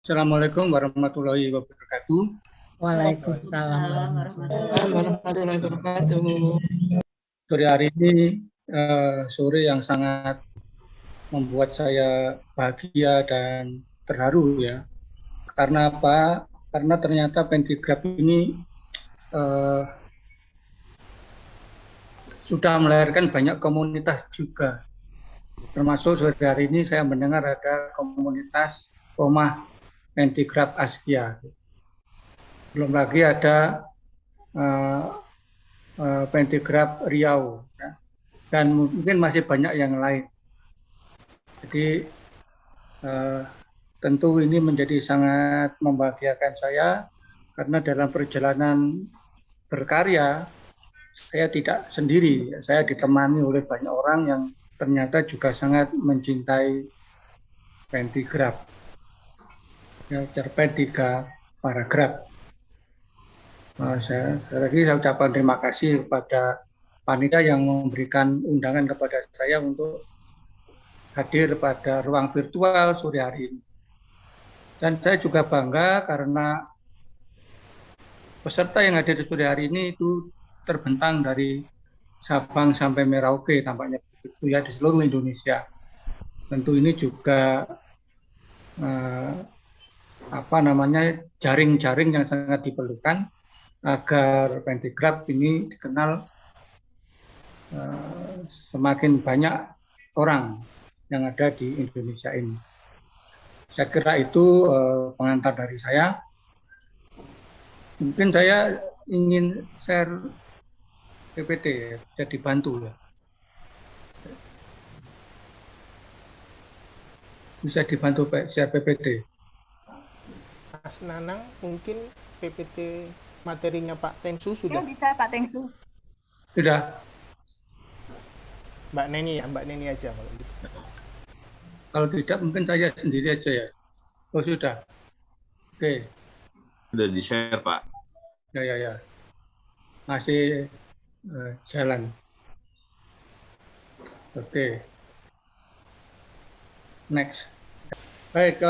Assalamualaikum warahmatullahi wabarakatuh. Waalaikumsalam warahmatullahi wabarakatuh. Sore hari ini sore yang sangat membuat saya bahagia dan terharu ya. Karena apa? Karena ternyata Pendigrab ini sudah melahirkan banyak komunitas juga. Termasuk sore hari ini saya mendengar ada komunitas Komah Pendigrab Askia. Belum lagi ada Pendigrab Riau ya. Dan mungkin masih banyak yang lain. Jadi tentu ini menjadi sangat membahagiakan saya karena dalam perjalanan berkarya saya tidak sendiri, saya ditemani oleh banyak orang yang ternyata juga sangat mencintai Pendigrab. Ya, cerpen 3 paragraf. Saya ucapkan terima kasih kepada panitia yang memberikan undangan kepada saya untuk hadir pada ruang virtual sore hari ini. Dan saya juga bangga karena peserta yang hadir di sore hari ini itu terbentang dari Sabang sampai Merauke tampaknya begitu ya, di seluruh Indonesia. Tentu ini juga jaring-jaring yang sangat diperlukan agar Pendigrab ini dikenal semakin banyak orang yang ada di Indonesia ini. Saya kira itu pengantar dari saya. Mungkin saya ingin share PPT ya, bisa dibantu ya. Bisa dibantu share PPT. Mas Nanang, mungkin PPT materinya Pak Tengsu sudah? Ya, bisa Pak Tengsu. Sudah. Mbak Neni aja kalau gitu. Kalau tidak mungkin saya sendiri aja ya. Oh sudah. Oke. Sudah di-share Pak. Ya. Masih jalan. Oke. Next. Baik,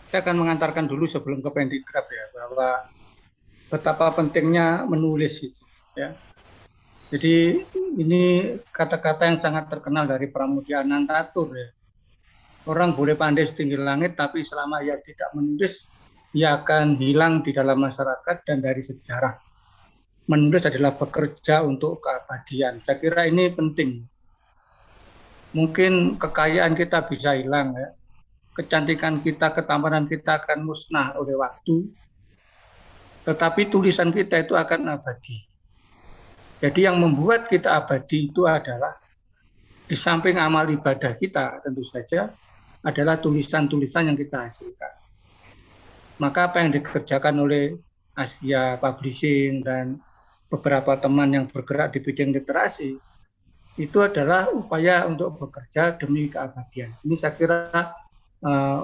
saya akan mengantarkan dulu sebelum ke Pendigrab ya, bahwa betapa pentingnya menulis itu ya. Jadi ini kata-kata yang sangat terkenal dari Pramudia Anantatur ya. Orang boleh pandai setinggi langit, tapi selama ia tidak menulis, ia akan hilang di dalam masyarakat dan dari sejarah. Menulis adalah bekerja untuk keabadian. Saya kira ini penting. Mungkin kekayaan kita bisa hilang ya. Kecantikan kita, ketampanan kita akan musnah oleh waktu. Tetapi tulisan kita itu akan abadi. Jadi yang membuat kita abadi itu adalah di samping amal ibadah kita tentu saja adalah tulisan-tulisan yang kita hasilkan. Maka apa yang dikerjakan oleh Askia Publishing dan beberapa teman yang bergerak di bidang literasi itu adalah upaya untuk bekerja demi keabadian. Ini saya kira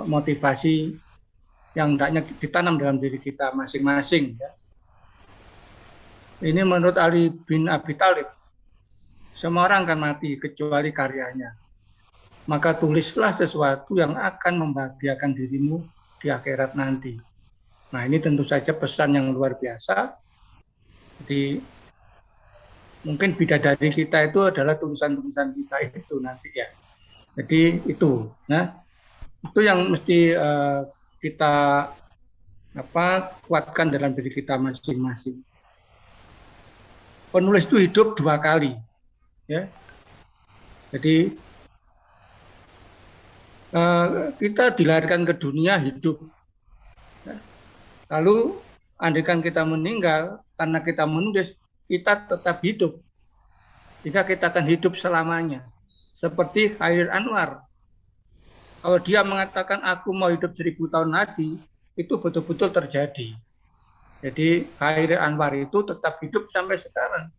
motivasi yang hendaknya ditanam dalam diri kita masing-masing ya. Ini menurut Ali bin Abi Thalib, semua orang akan mati kecuali karyanya. Maka tulislah sesuatu yang akan membahagiakan dirimu di akhirat nanti. Nah ini tentu saja pesan yang luar biasa. Jadi mungkin bidadari kita itu adalah tulisan-tulisan kita itu nanti ya. Jadi itu, nah itu yang mesti kita kuatkan dalam diri kita masing-masing. Penulis itu hidup 2 kali, ya. Jadi kita dilahirkan ke dunia hidup. Ya. Lalu andaikan kita meninggal karena kita menulis, kita tetap hidup. Jika kita akan hidup selamanya. Seperti Khairil Anwar. Kalau dia mengatakan aku mau hidup 1000 tahun lagi, itu betul-betul terjadi. Jadi Khairil Anwar itu tetap hidup sampai sekarang.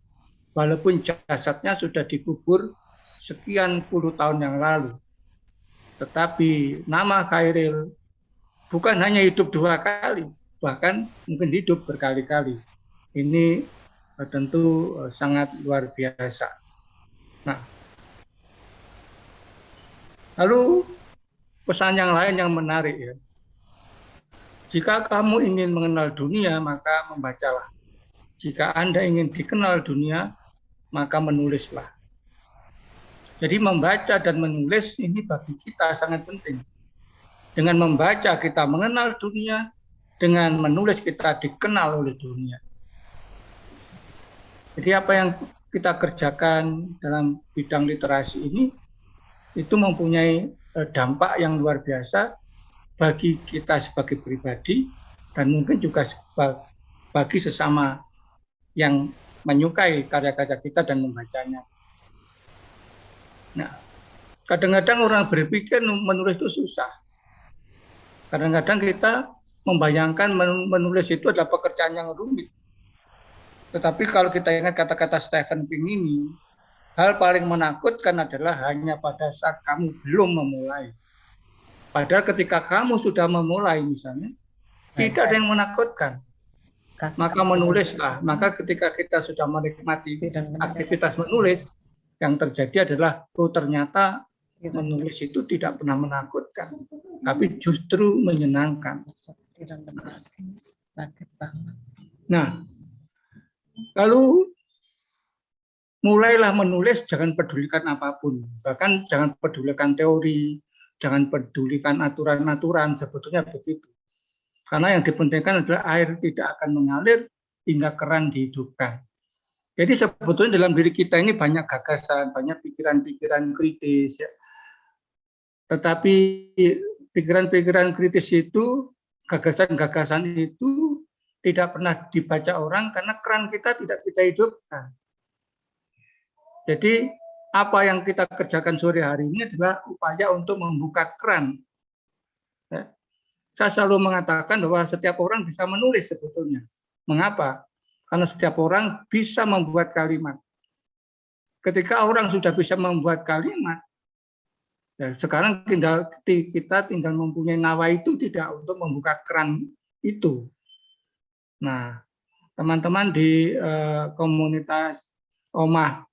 Walaupun jasadnya sudah dikubur sekian puluh tahun yang lalu. Tetapi nama Khairil bukan hanya hidup 2 kali, bahkan mungkin hidup berkali-kali. Ini tentu sangat luar biasa. Nah, lalu pesan yang lain yang menarik ya. Jika kamu ingin mengenal dunia, maka membacalah. Jika Anda ingin dikenal dunia, maka menulislah. Jadi membaca dan menulis ini bagi kita sangat penting. Dengan membaca kita mengenal dunia, dengan menulis kita dikenal oleh dunia. Jadi apa yang kita kerjakan dalam bidang literasi ini, itu mempunyai dampak yang luar biasa bagi kita sebagai pribadi dan mungkin juga bagi sesama yang menyukai karya-karya kita dan membacanya. Nah, kadang-kadang orang berpikir menulis itu susah. Kadang-kadang kita membayangkan menulis itu adalah pekerjaan yang rumit. Tetapi kalau kita ingat kata-kata Stephen King ini, hal paling menakutkan adalah hanya pada saat kamu belum memulai. Padahal ketika kamu sudah memulai misalnya, tidak ada yang menakutkan. Maka menulislah. Maka ketika kita sudah menikmati aktivitas menulis, yang terjadi adalah, oh ternyata menulis itu tidak pernah menakutkan, tapi justru menyenangkan. Nah, lalu mulailah menulis, jangan pedulikan apapun. Bahkan jangan pedulikan teori, jangan pedulikan aturan-aturan, sebetulnya begitu. Karena yang dipentingkan adalah air tidak akan mengalir hingga keran dihidupkan. Jadi sebetulnya dalam diri kita ini banyak gagasan, banyak pikiran-pikiran kritis. Ya. Tetapi pikiran-pikiran kritis itu, gagasan-gagasan itu tidak pernah dibaca orang karena keran kita tidak kita hidupkan. Jadi apa yang kita kerjakan sore hari ini adalah upaya untuk membuka keran. Ya. Saya selalu mengatakan bahwa setiap orang bisa menulis sebetulnya. Mengapa? Karena setiap orang bisa membuat kalimat. Ketika orang sudah bisa membuat kalimat, ya sekarang kita tinggal mempunyai nawa itu tidak untuk membuka keran itu. Nah, teman-teman di komunitas Omah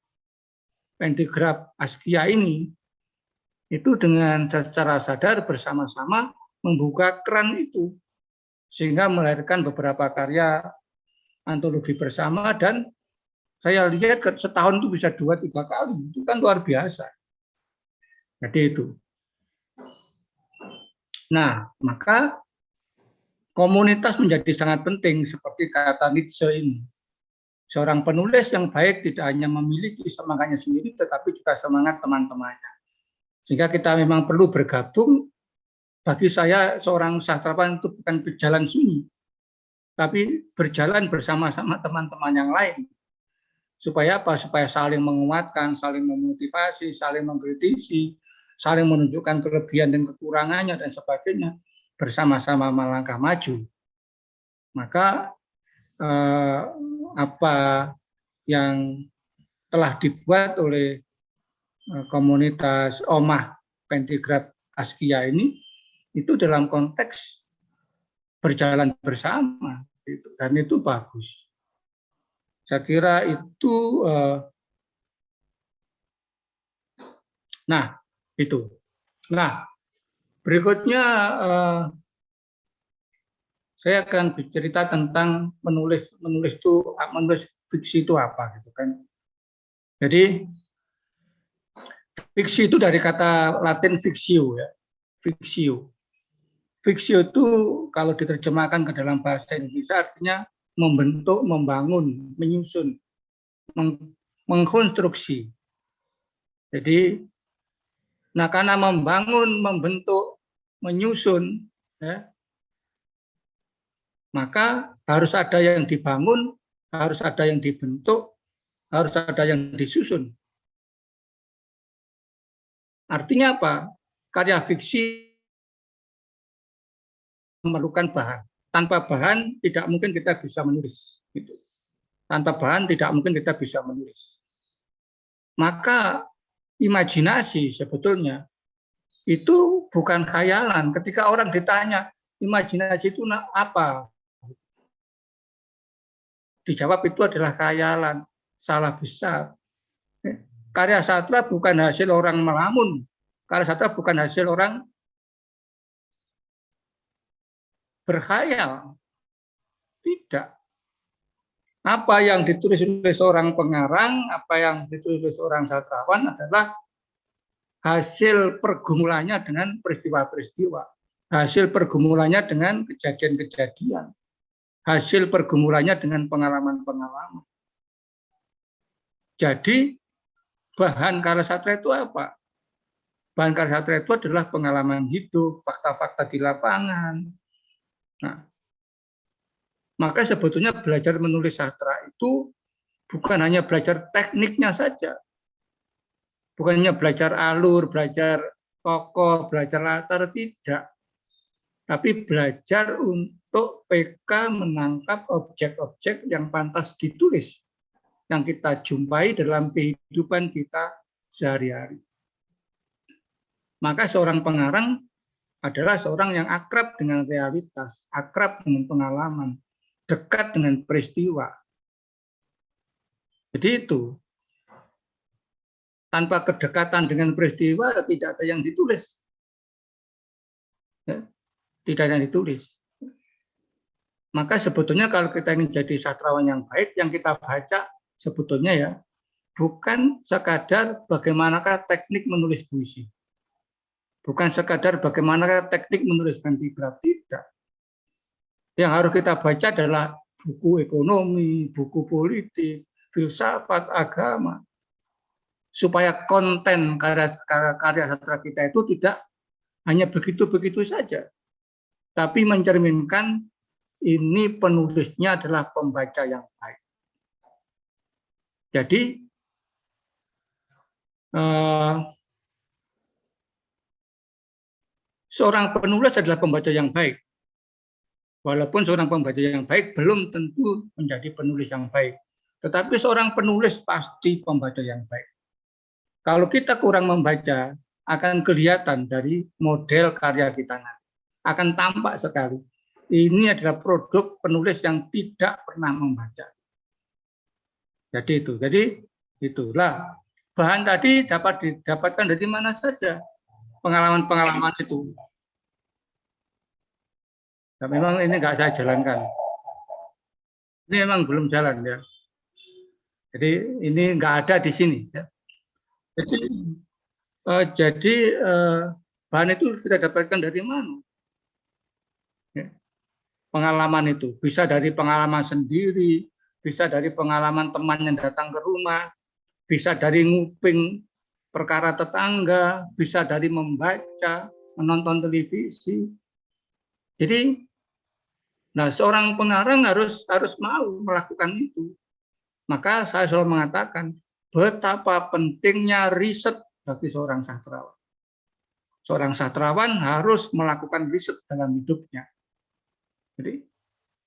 Pentigraf Askia ini, itu dengan secara sadar bersama-sama membuka keran itu, sehingga melahirkan beberapa karya antologi bersama, dan saya lihat setahun itu bisa 2-3 kali, itu kan luar biasa. Jadi itu. Nah, maka komunitas menjadi sangat penting, seperti kata Nietzsche ini. Seorang penulis yang baik tidak hanya memiliki semangatnya sendiri, tetapi juga semangat teman-temannya. Sehingga kita memang perlu bergabung. Bagi saya seorang sastrawan itu bukan berjalan sunyi, tapi berjalan bersama-sama teman-teman yang lain. Supaya apa? Supaya saling menguatkan, saling memotivasi, saling mengkritisi, saling menunjukkan kelebihan dan kekurangannya dan sebagainya, bersama-sama melangkah maju. Maka apa yang telah dibuat oleh komunitas Omah Pentigraf Askia ini, itu dalam konteks berjalan bersama, dan itu bagus. Saya kira itu, nah itu. Nah berikutnya saya akan bercerita tentang menulis fiksi itu apa, gitu kan. Jadi fiksi itu dari kata Latin fictio, ya, fictio. Fiksi itu kalau diterjemahkan ke dalam bahasa Indonesia artinya membentuk, membangun, menyusun, mengkonstruksi. Jadi, nah karena membangun, membentuk, menyusun, ya, maka harus ada yang dibangun, harus ada yang dibentuk, harus ada yang disusun. Artinya apa? Karya fiksi memerlukan bahan. Tanpa bahan tidak mungkin kita bisa menulis. Gitu. Tanpa bahan tidak mungkin kita bisa menulis. Maka imajinasi sebetulnya itu bukan khayalan. Ketika orang ditanya imajinasi itu apa, dijawab itu adalah khayalan. Salah besar. Karya sastra bukan hasil orang melamun. Karya sastra bukan hasil orang berkhayal. Tidak. Apa yang ditulis oleh seorang pengarang, apa yang ditulis oleh seorang sastrawan adalah hasil pergumulannya dengan peristiwa-peristiwa, hasil pergumulannya dengan kejadian-kejadian, hasil pergumulannya dengan pengalaman-pengalaman. Jadi bahan karya sastra itu apa? Bahan karya sastra itu adalah pengalaman hidup, fakta-fakta di lapangan. Nah, maka sebetulnya belajar menulis sastra itu bukan hanya belajar tekniknya saja, bukan hanya belajar alur, belajar tokoh, belajar latar, tidak. Tapi belajar untuk PK menangkap objek-objek yang pantas ditulis, yang kita jumpai dalam kehidupan kita sehari-hari. Maka seorang pengarang adalah seorang yang akrab dengan realitas, akrab dengan pengalaman, dekat dengan peristiwa. Jadi itu. Tanpa kedekatan dengan peristiwa, tidak ada yang ditulis. Ya, tidak ada yang ditulis. Maka sebetulnya kalau kita ingin jadi sastrawan yang baik, yang kita baca sebetulnya ya, bukan sekadar bagaimanakah teknik menulis puisi. Bukan sekadar bagaimanakah teknik menulis kantibrat, tidak. Yang harus kita baca adalah buku ekonomi, buku politik, filsafat, agama. Supaya konten karya sastra kita itu tidak hanya begitu-begitu saja. Tapi mencerminkan ini penulisnya adalah pembaca yang baik. Jadi, seorang penulis adalah pembaca yang baik. Walaupun seorang pembaca yang baik belum tentu menjadi penulis yang baik. Tetapi seorang penulis pasti pembaca yang baik. Kalau kita kurang membaca, akan kelihatan dari model karya kita nanti. Akan tampak sekali. Ini adalah produk penulis yang tidak pernah membaca. Jadi itu. Jadi itulah. Bahan tadi dapat didapatkan dari mana saja. Pengalaman-pengalaman itu. Nah, memang ini nggak saya jalankan. Ini memang belum jalan ya. Jadi ini nggak ada di sini. Ya. Jadi bahan itu kita dapatkan dari mana? Ya. Pengalaman itu bisa dari pengalaman sendiri, bisa dari pengalaman teman yang datang ke rumah, bisa dari nguping perkara tetangga, bisa dari membaca, menonton televisi. Jadi, nah seorang pengarang harus mau melakukan itu. Maka saya selalu mengatakan betapa pentingnya riset bagi seorang sastrawan. Seorang sastrawan harus melakukan riset dalam hidupnya. Jadi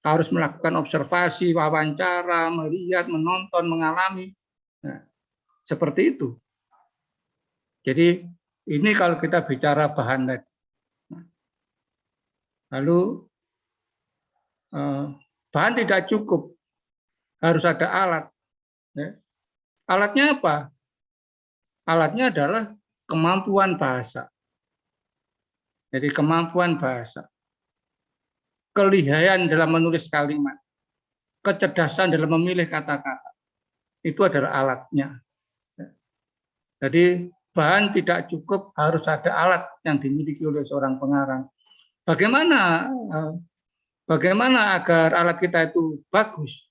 harus melakukan observasi, wawancara, melihat, menonton, mengalami. Nah, seperti itu. Jadi ini kalau kita bicara bahan tadi. Lalu bahan tidak cukup, harus ada alat. Ya. Alatnya apa? Alatnya adalah kemampuan bahasa. Jadi kemampuan bahasa, kelihayan dalam menulis kalimat, kecerdasan dalam memilih kata-kata, itu adalah alatnya. Jadi bahan tidak cukup, harus ada alat yang dimiliki oleh seorang pengarang. Bagaimana agar alat kita itu bagus?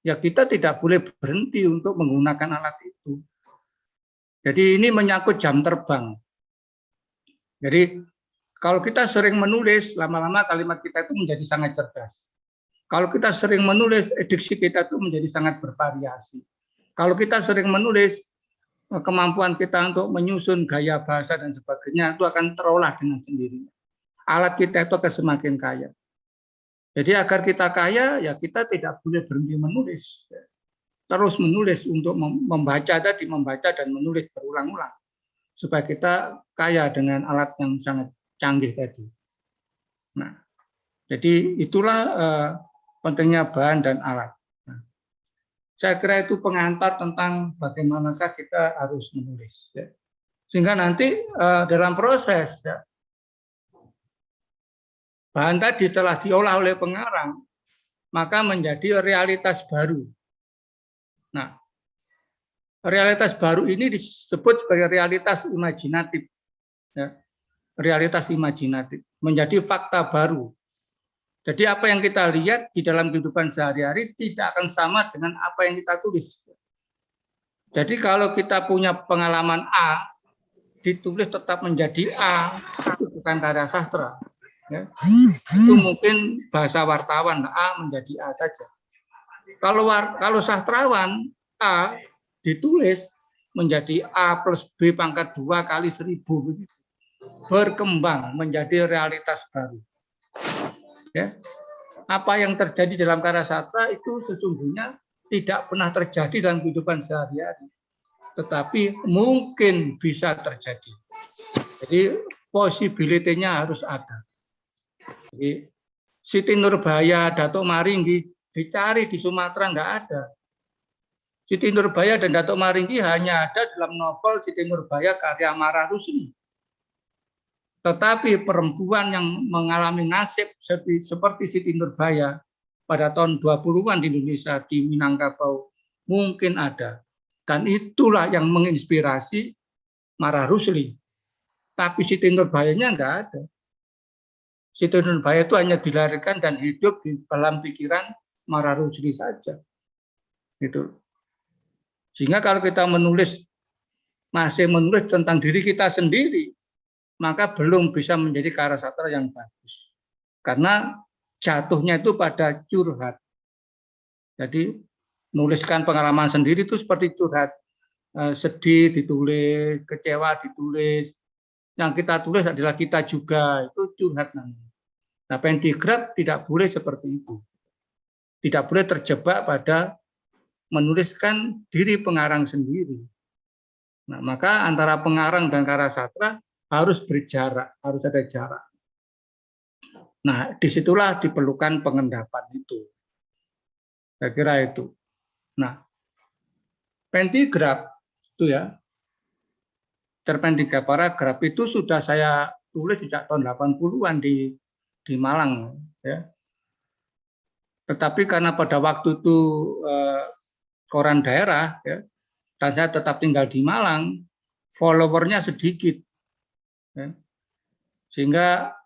Ya kita tidak boleh berhenti untuk menggunakan alat itu. Jadi ini menyangkut jam terbang. Jadi kalau kita sering menulis, lama-lama kalimat kita itu menjadi sangat cerdas. Kalau kita sering menulis, diksi kita itu menjadi sangat bervariasi. Kalau kita sering menulis, kemampuan kita untuk menyusun gaya bahasa dan sebagainya itu akan terolah dengan sendirinya. Alat kita itu akan semakin kaya. Jadi agar kita kaya, ya kita tidak boleh berhenti menulis. Terus menulis untuk membaca tadi, membaca dan menulis berulang-ulang. Supaya kita kaya dengan alat yang sangat canggih tadi. Nah, jadi itulah pentingnya bahan dan alat. Nah, saya kira itu pengantar tentang bagaimanakah kita harus menulis. Ya. Sehingga nanti dalam proses ya, bahan tadi telah diolah oleh pengarang, maka menjadi realitas baru. Nah, realitas baru ini disebut sebagai realitas imajinatif. Ya, realitas imajinatif menjadi fakta baru. Jadi apa yang kita lihat di dalam kehidupan sehari-hari tidak akan sama dengan apa yang kita tulis. Jadi kalau kita punya pengalaman A, ditulis tetap menjadi A, itu bukan karya sastra. Ya. Itu mungkin bahasa wartawan, A menjadi A saja. Kalau sastrawan, A ditulis menjadi A plus B pangkat 2 kali 1000. Berkembang menjadi realitas baru. Ya. Apa yang terjadi dalam karya sastra itu sesungguhnya tidak pernah terjadi dalam kehidupan sehari-hari, tetapi mungkin bisa terjadi. Jadi possibility-nya harus ada. Jadi, Siti Nurbaya, Datuk Maringgi dicari di Sumatera nggak ada. Siti Nurbaya dan Datuk Maringgi hanya ada dalam novel Siti Nurbaya karya Marah Rusli. Tetapi perempuan yang mengalami nasib seperti Siti Nurbaya pada tahun 20-an di Indonesia, di Minangkabau, mungkin ada. Dan itulah yang menginspirasi Marah Rusli. Tapi Siti Nurbayanya nggak ada. Siti Nurbaya itu hanya dilahirkan dan hidup di dalam pikiran Marah Rusli saja. Gitu. Sehingga kalau kita masih menulis tentang diri kita sendiri, maka belum bisa menjadi karya sastra yang bagus. Karena jatuhnya itu pada curhat. Jadi nuliskan pengalaman sendiri itu seperti curhat. Sedih ditulis, kecewa ditulis. Yang kita tulis adalah kita juga, itu curhat namanya. Nah, Pentigraf tidak boleh seperti itu. Tidak boleh terjebak pada menuliskan diri pengarang sendiri. Nah, maka antara pengarang dan karya sastra harus berjarak, harus ada jarak. Nah, disitulah diperlukan pengendapan itu. Saya kira itu. Nah, Pentigraf itu ya, terpentigraf paragraf itu sudah saya tulis sejak tahun 80-an di Malang. Ya. Tetapi karena pada waktu itu koran daerah, ya, dan saya tetap tinggal di Malang, followernya sedikit. Ya. Sehingga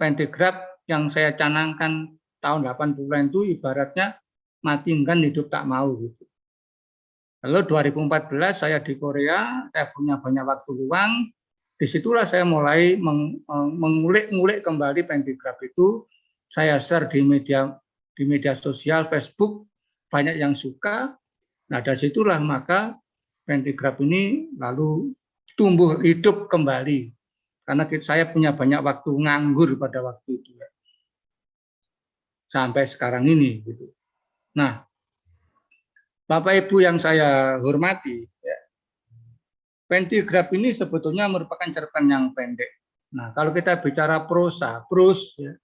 Pentigraf yang saya canangkan tahun 80-an itu ibaratnya mati enggan hidup tak mau gitu. Lalu 2014 saya di Korea, saya punya banyak waktu luang, disitulah saya mulai mengulik-ngulik kembali Pentigraf itu. Saya share di media sosial Facebook, banyak yang suka. Nah, dari situlah maka Pentigraf ini lalu tumbuh hidup kembali. Karena saya punya banyak waktu nganggur pada waktu itu. Ya. Sampai sekarang ini. Gitu. Nah, Bapak Ibu yang saya hormati, ya, Pentigraf ini sebetulnya merupakan cerpen yang pendek. Nah, kalau kita bicara prosa, prose, ya,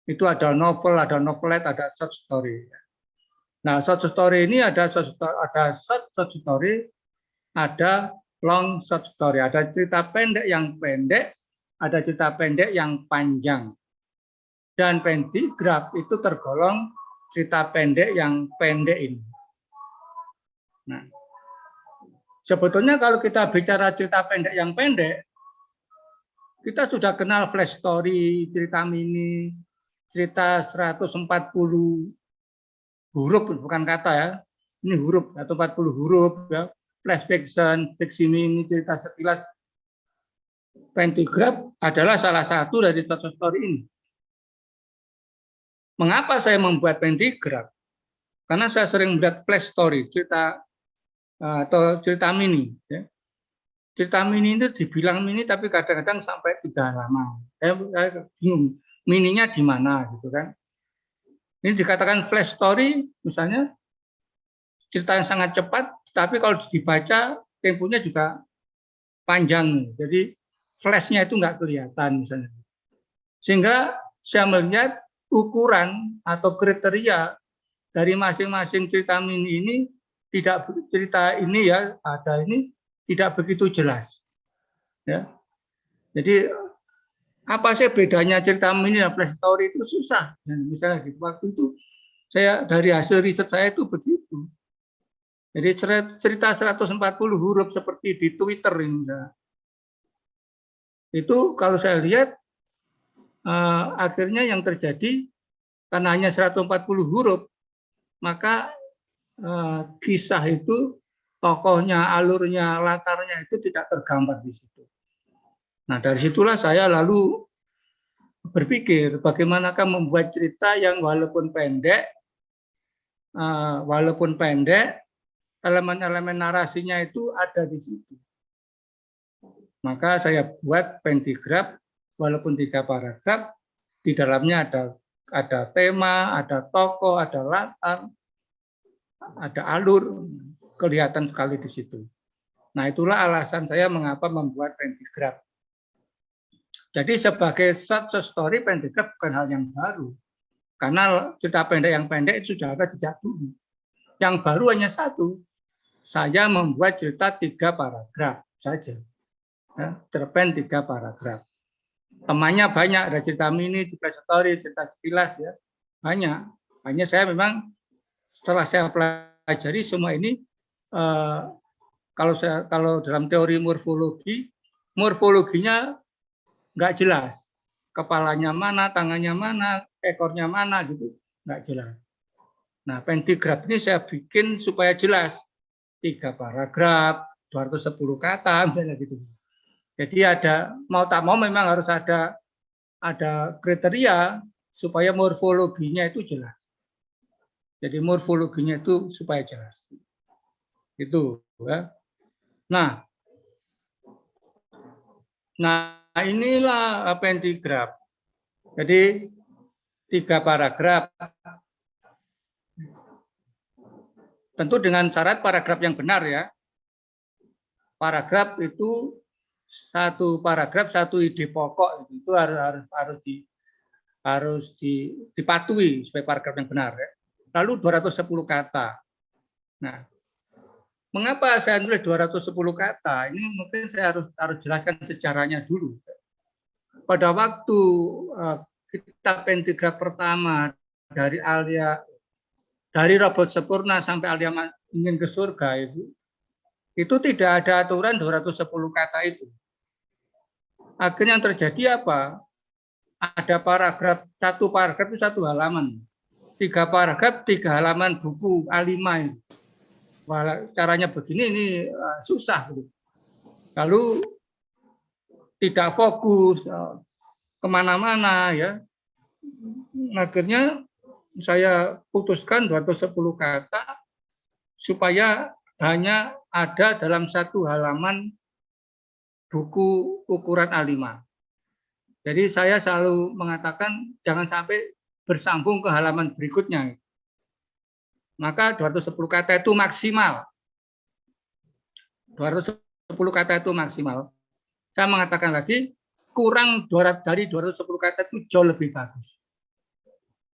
itu ada novel, ada novelet, ada short story. Ya. Nah, short story ini ada short story, ada long short story, ada cerita pendek yang pendek, ada cerita pendek yang panjang. Dan Pentigraf itu tergolong cerita pendek yang pendek ini. Nah, sebetulnya kalau kita bicara cerita pendek yang pendek, kita sudah kenal flash story, cerita mini, cerita 140 huruf, bukan kata ya, ini huruf atau 40 huruf, ya, flash fiction, fiksi mini, cerita sekilas. Pentigraf adalah salah satu dari short story ini. Mengapa saya membuat Pentigraf? Karena saya sering melihat flash story, cerita atau cerita mini. Ya. Cerita mini itu dibilang mini, tapi kadang-kadang sampai 3 halaman. Saya bingung, mininya di mana gitu kan? Ini dikatakan flash story, misalnya cerita yang sangat cepat, tapi kalau dibaca temponya juga panjang. Jadi flashnya itu nggak kelihatan misalnya. Sehingga saya melihat ukuran atau kriteria dari masing-masing cerita mini ini cerita ini ya ada ini tidak begitu jelas. Ya. Jadi apa sih bedanya cerita mini dan flash story itu susah. Dan misalnya di waktu itu saya dari hasil riset saya itu begitu. Jadi cerita 140 huruf seperti di Twitter ini, itu kalau saya lihat akhirnya yang terjadi karena hanya 140 huruf, maka kisah itu tokohnya, alurnya, latarnya itu tidak tergambar di situ. Nah, dari situlah saya lalu berpikir bagaimanakah membuat cerita yang walaupun pendek, elemen-elemen narasinya itu ada di situ. Maka saya buat pentigraf, walaupun 3 paragraf, di dalamnya ada tema, ada tokoh, ada latar, ada alur, kelihatan sekali di situ. Nah, itulah alasan saya mengapa membuat pentigraf. Jadi sebagai success story, pentigraf bukan hal yang baru. Karena cerita pendek yang pendek itu sudah ada sejak dulu. Yang baru hanya satu. Saya membuat cerita 3 paragraf saja. Ya, cerpen 3 paragraf. Temannya banyak, ada cerita mini, cerita story, cerita sekilas, ya banyak. Hanya saya memang setelah saya pelajari semua ini, kalau dalam teori morfologinya nggak jelas. Kepalanya mana, tangannya mana, ekornya mana, gitu nggak jelas. Nah, pentigraf ini saya bikin supaya jelas. 3 paragraf, 210 kata, misalnya gitu. Jadi mau tak mau memang harus ada kriteria supaya morfologinya itu jelas. Jadi morfologinya itu supaya jelas. Itu ya. Nah inilah pentigraf. Jadi 3 paragraf. Tentu dengan syarat paragraf yang benar ya. Paragraf itu 1 paragraf 1 ide pokok itu harus dipatuhi supaya paragraf yang benar ya. Lalu 210 kata. Nah, mengapa saya nulis 210 kata? Ini mungkin saya harus jelaskan sejarahnya dulu. Pada waktu kitab pentigraf pertama dari Robot Sempurna sampai Alia Ingin ke Surga itu tidak ada aturan 210 kata itu. Akhirnya yang terjadi apa? Ada paragraf, 1 paragraf itu 1 halaman. 3 paragraf, 3 halaman buku A5. Wah, caranya begini ini susah. Lalu tidak fokus kemana-mana ya. Akhirnya saya putuskan 210 kata supaya hanya ada dalam 1 halaman buku ukuran A5. Jadi saya selalu mengatakan jangan sampai bersambung ke halaman berikutnya. Maka 210 kata itu maksimal. 210 kata itu maksimal. Saya mengatakan lagi, kurang dari 210 kata itu jauh lebih bagus.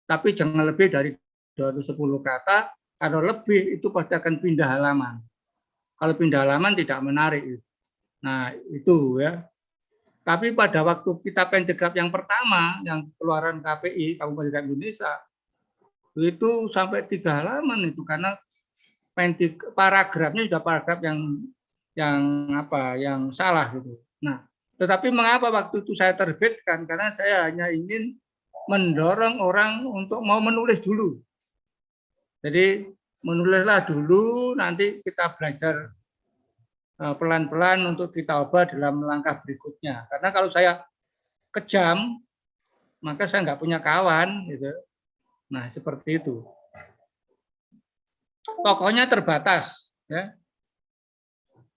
Tapi jangan lebih dari 210 kata, kalau lebih itu pasti akan pindah halaman. Kalau pindah halaman tidak menarik. Nah, itu ya. Tapi pada waktu kita pentigraf yang pertama, yang keluaran KPI, Kabupaten Indonesia, itu sampai 3 halaman itu karena paragrafnya sudah paragraf yang salah gitu. Nah, tetapi mengapa waktu itu saya terbitkan? Karena saya hanya ingin mendorong orang untuk mau menulis dulu. Jadi menulislah dulu, nanti kita belajar pelan-pelan untuk kita ubah dalam langkah berikutnya. Karena kalau saya kejam, maka saya nggak punya kawan, gitu. Nah seperti itu. Tokohnya terbatas, ya.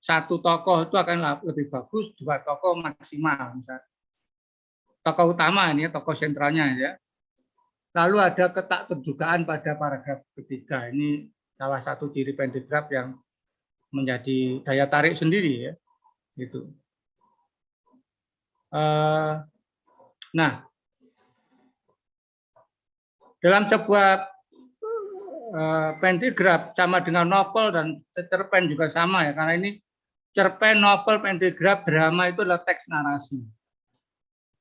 1 tokoh itu akan lebih bagus, 2 tokoh maksimal, misalnya. Tokoh utama ini, tokoh sentralnya, ya. Lalu ada ketakterjugaan pada paragraf ketiga. Ini salah satu ciri pentigraf yang menjadi daya tarik sendiri ya, gitu. Nah, dalam sebuah pentigraf sama dengan novel dan cerpen juga sama ya, karena ini cerpen, novel, pentigraf, drama itu adalah teks narasi.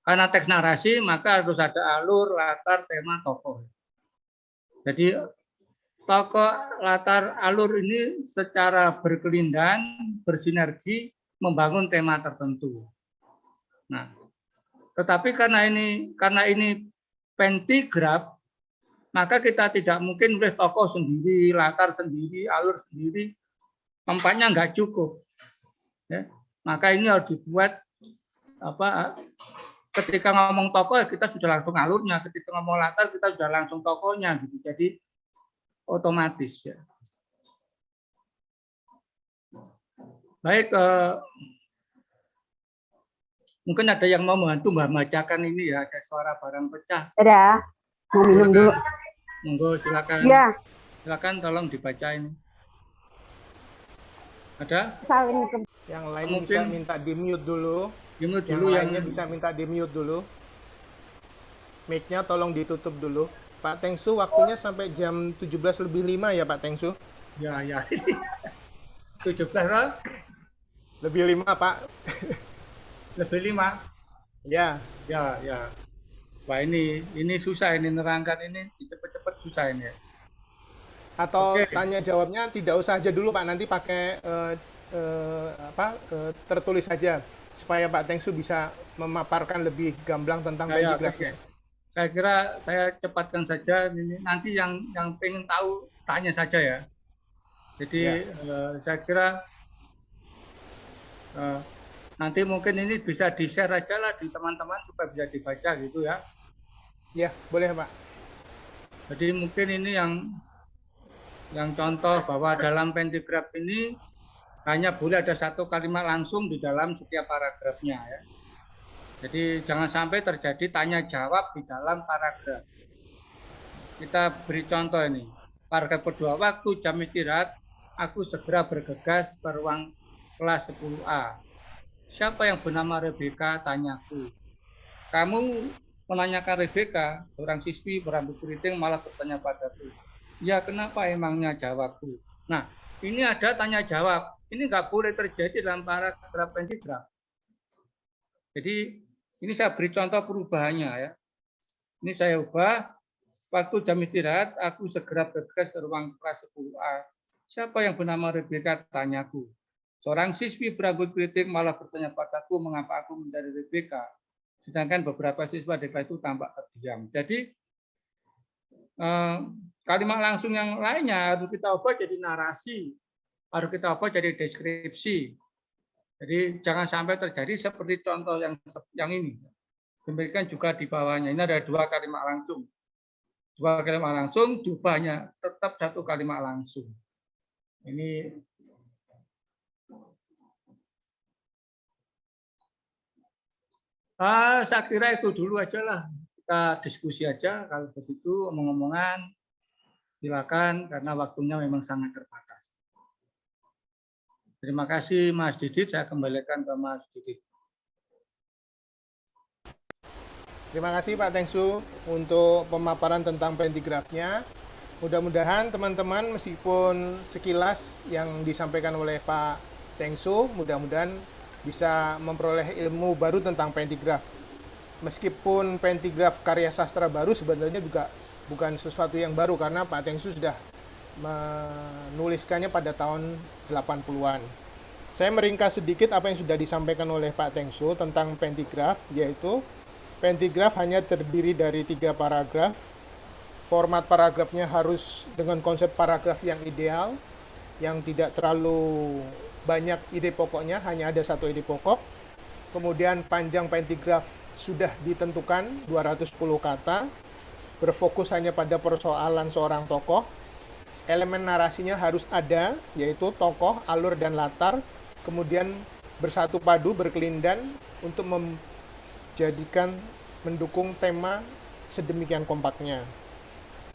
karena teks narasi maka harus ada alur, latar, tema, tokoh. Jadi tokoh, latar, alur ini secara berkelindan, bersinergi, membangun tema tertentu. Nah, tetapi karena ini pentigraf, maka kita tidak mungkin menulis tokoh sendiri, latar sendiri, alur sendiri, tempatnya nggak cukup. Ya. Maka ini harus dibuat ketika ngomong tokoh kita sudah langsung alurnya, ketika ngomong latar kita sudah langsung tokohnya gitu. Jadi otomatis ya. Baik, mungkin ada yang mau membantu membacakan ini ya, ada suara barang pecah. Ada, mau minum dulu. Monggo silakan. Ya. Silakan tolong dibaca ini. Ada? Yang lain Mungkin bisa minta di-mute dulu. Di-mute Yang dulu, lainnya bisa minta di-mute dulu. Mic-nya tolong ditutup dulu. Pak Tengsu, waktunya sampai jam 17:05 ya Pak Tengsu? Ya. 17 kan? Lebih 5 Pak. Lebih 5. Ya. Ya. Wah ini susah ini nerangkan ini cepet-cepet susah ini. Atau Oke. tanya jawabnya tidak usah aja dulu Pak, nanti pakai tertulis saja supaya Pak Tengsu bisa memaparkan lebih gamblang tentang pentigrafnya. Saya kira saya cepatkan saja ini, nanti yang pengen tahu tanya saja ya. Jadi saya kira nanti mungkin ini bisa di-share aja lah di teman-teman supaya bisa dibaca gitu ya. Ya, boleh Pak. Jadi mungkin ini yang contoh bahwa dalam pentigraf ini hanya boleh ada satu kalimat langsung di dalam setiap paragrafnya ya. Jadi jangan sampai terjadi tanya jawab di dalam paragraf. Kita beri contoh ini. Paragraf kedua, waktu jam istirahat, aku segera bergegas ke ruang kelas 10A. Siapa yang bernama Rebecca? Tanyaku. Kamu menanyakan Rebecca, seorang siswi berambut keriting malah bertanya padaku. Ya kenapa emangnya, jawabku. Nah ini ada tanya jawab. Ini nggak boleh terjadi dalam paragraf pentigraf. Jadi ini saya beri contoh perubahannya ya. Ini saya ubah. Waktu jam istirahat, aku segera bergegas ke ruang kelas 10A. Siapa yang bernama Rebecca? Tanyaku. Seorang siswi berambut keriting malah bertanya padaku mengapa aku mencari Rebecca. Sedangkan beberapa siswa di kelas itu tampak terdiam. Jadi kalimat langsung yang lainnya harus kita ubah jadi narasi, harus kita ubah jadi deskripsi. Jadi jangan sampai terjadi seperti contoh yang ini. Demikian juga di bawahnya. Ini ada 2 kalimat langsung. 2 kalimat langsung diubahnya tetap 1 kalimat langsung. Ini saya kira itu dulu aja lah. Kita diskusi aja kalau begitu omong-omongan. Silakan karena waktunya memang sangat terbatas. Terima kasih Mas Didit, saya kembalikan ke Mas Didit. Terima kasih Pak Tengsu untuk pemaparan tentang pentigrafnya. Mudah-mudahan teman-teman meskipun sekilas yang disampaikan oleh Pak Tengsu, mudah-mudahan bisa memperoleh ilmu baru tentang pentigraf. Meskipun pentigraf karya sastra baru sebenarnya juga bukan sesuatu yang baru karena Pak Tengsu sudah menuliskannya pada tahun 80-an. Saya meringkas sedikit apa yang sudah disampaikan oleh Pak Tengsu tentang pentigraf, yaitu pentigraf hanya terdiri dari 3 paragraf. Format paragrafnya harus dengan konsep paragraf yang ideal, yang tidak terlalu banyak ide pokoknya, hanya ada 1 ide pokok. Kemudian panjang pentigraf sudah ditentukan 210 kata, berfokus hanya pada persoalan seorang tokoh. Elemen narasinya harus ada, yaitu tokoh, alur, dan latar, kemudian bersatu padu, berkelindan untuk mendukung tema sedemikian kompaknya.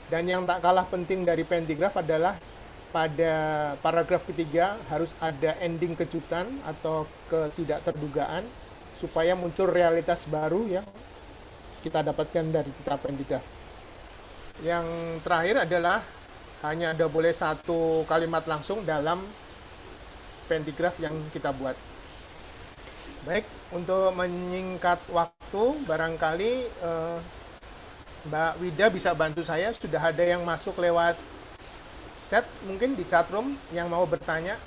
Dan yang tak kalah penting dari pentigraf adalah pada paragraf ketiga harus ada ending kejutan atau ketidakterdugaan supaya muncul realitas baru yang kita dapatkan dari citra pentigraf. Yang terakhir adalah hanya ada boleh 1 kalimat langsung dalam pentigraf yang kita buat. Baik, untuk menyingkat waktu, barangkali Mbak Wida bisa bantu saya. Sudah ada yang masuk lewat chat, mungkin di chat room yang mau bertanya.